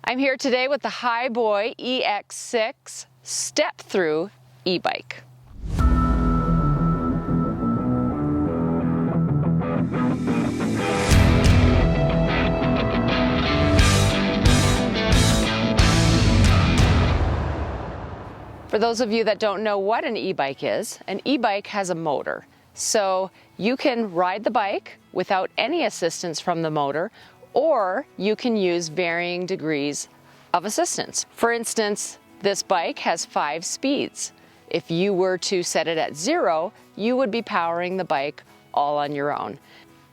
I'm here today with the Hiboy EX6 step-through e-bike. For those of you that don't know what an e-bike is, an e-bike has a motor. So you can ride the bike without any assistance from the motor, or you can use varying degrees of assistance. For instance, this bike has 5 speeds. If you were to set it at 0, you would be powering the bike all on your own.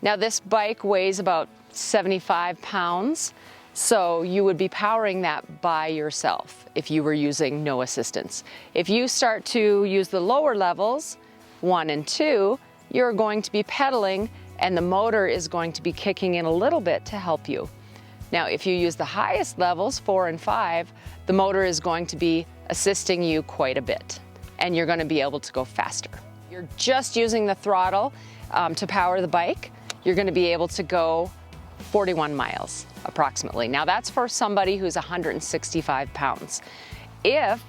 Now this bike weighs about 75 pounds, so you would be powering that by yourself if you were using no assistance. If you start to use the lower levels, 1 and 2, you're going to be pedaling and the motor is going to be kicking in a little bit to help you. Now, if you use the highest levels, 4 and 5, the motor is going to be assisting you quite a bit, and you're going to be able to go faster. You're just using the throttle to power the bike. You're going to be able to go 41 miles approximately. Now, that's for somebody who's 165 pounds. If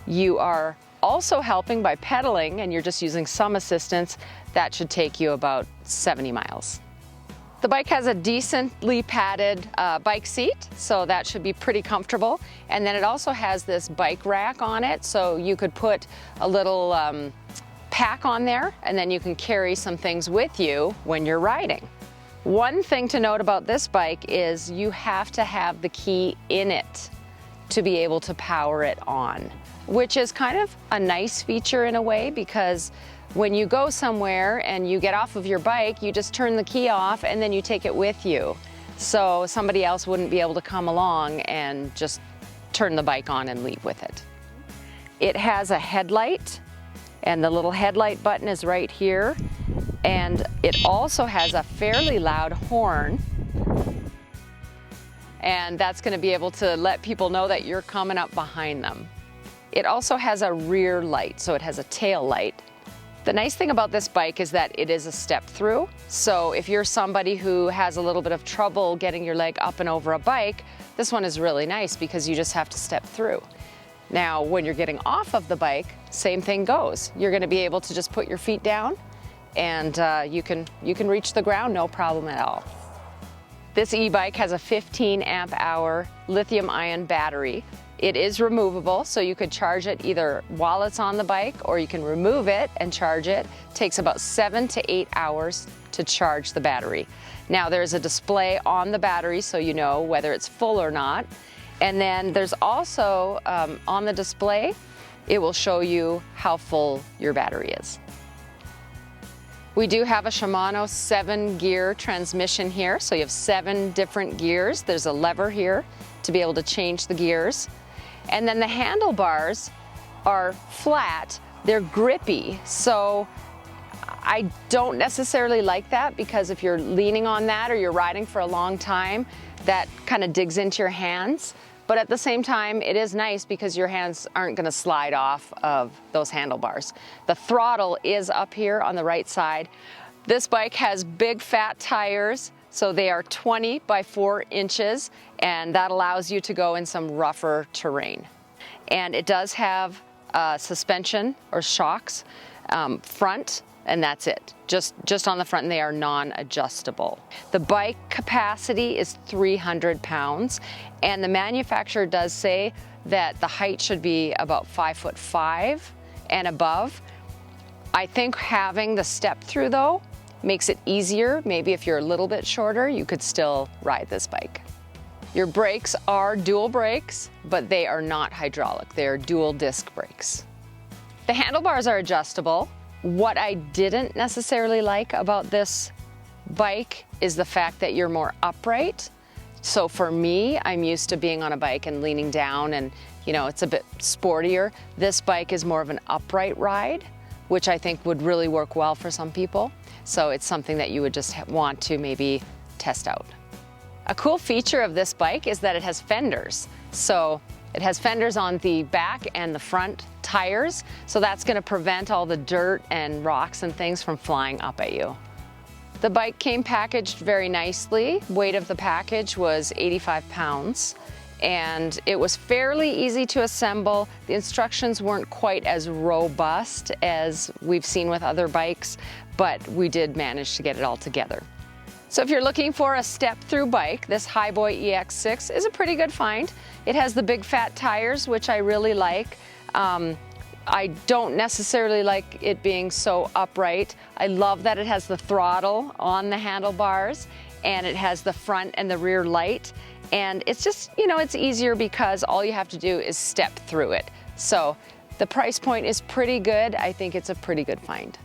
you are also helping by pedaling and you're just using some assistance, that should take you about 70 miles. The bike has a decently padded bike seat, so that should be pretty comfortable. And then it also has this bike rack on it, so you could put a little pack on there, and then you can carry some things with you when you're riding. One thing to note about this bike is you have to have the key in it to be able to power it on, which is kind of a nice feature in a way, because when you go somewhere and you get off of your bike, you just turn the key off and then you take it with you. So somebody else wouldn't be able to come along and just turn the bike on and leave with it. It has a headlight, and the little headlight button is right here. And it also has a fairly loud horn. And that's going to be able to let people know that you're coming up behind them. It also has a rear light, so it has a tail light. The nice thing about this bike is that it is a step through. So if you're somebody who has a little bit of trouble getting your leg up and over a bike, this one is really nice because you just have to step through. Now, when you're getting off of the bike, same thing goes. You're going to be able to just put your feet down and you can reach the ground no problem at all. This e-bike has a 15 amp hour lithium ion battery. It is removable, so you could charge it either while it's on the bike or you can remove it and charge it. It takes about 7 to 8 hours to charge the battery. Now there's a display on the battery so you know whether it's full or not. And then there's also on the display, it will show you how full your battery is. We do have a Shimano 7-gear transmission here, so you have 7 different gears. There's a lever here to be able to change the gears. And then the handlebars are flat, they're grippy, so I don't necessarily like that, because if you're leaning on that or you're riding for a long time, that kind of digs into your hands. But at the same time, it is nice because your hands aren't going to slide off of those handlebars. The throttle is up here on the right side. This bike has big fat tires, so they are 20 by 4 inches, and that allows you to go in some rougher terrain. And it does have suspension or shocks front, and that's it. Just on the front, and they are non-adjustable. The bike capacity is 300 pounds, and the manufacturer does say that the height should be about 5'5" and above. I think having the step through though makes it easier. Maybe if you're a little bit shorter, you could still ride this bike. Your brakes are dual brakes, but they are not hydraulic. They are dual disc brakes. The handlebars are adjustable. What I didn't necessarily like about this bike is the fact that you're more upright. So for me, I'm used to being on a bike and leaning down, and you know, it's a bit sportier. This bike is more of an upright ride, which I think would really work well for some people. So it's something that you would just want to maybe test out. A cool feature of this bike is that it has fenders. So it has fenders on the back and the front tires, so that's going to prevent all the dirt and rocks and things from flying up at you. The bike came packaged very nicely. Weight of the package was 85 pounds, and it was fairly easy to assemble. The instructions weren't quite as robust as we've seen with other bikes, but we did manage to get it all together. So if you're looking for a step-through bike, this Hiboy EX6 is a pretty good find. It has the big fat tires, which I really like. I don't necessarily like it being so upright. I love that it has the throttle on the handlebars, and it has the front and the rear light. And it's just, you know, it's easier because all you have to do is step through it. So the price point is pretty good. I think it's a pretty good find.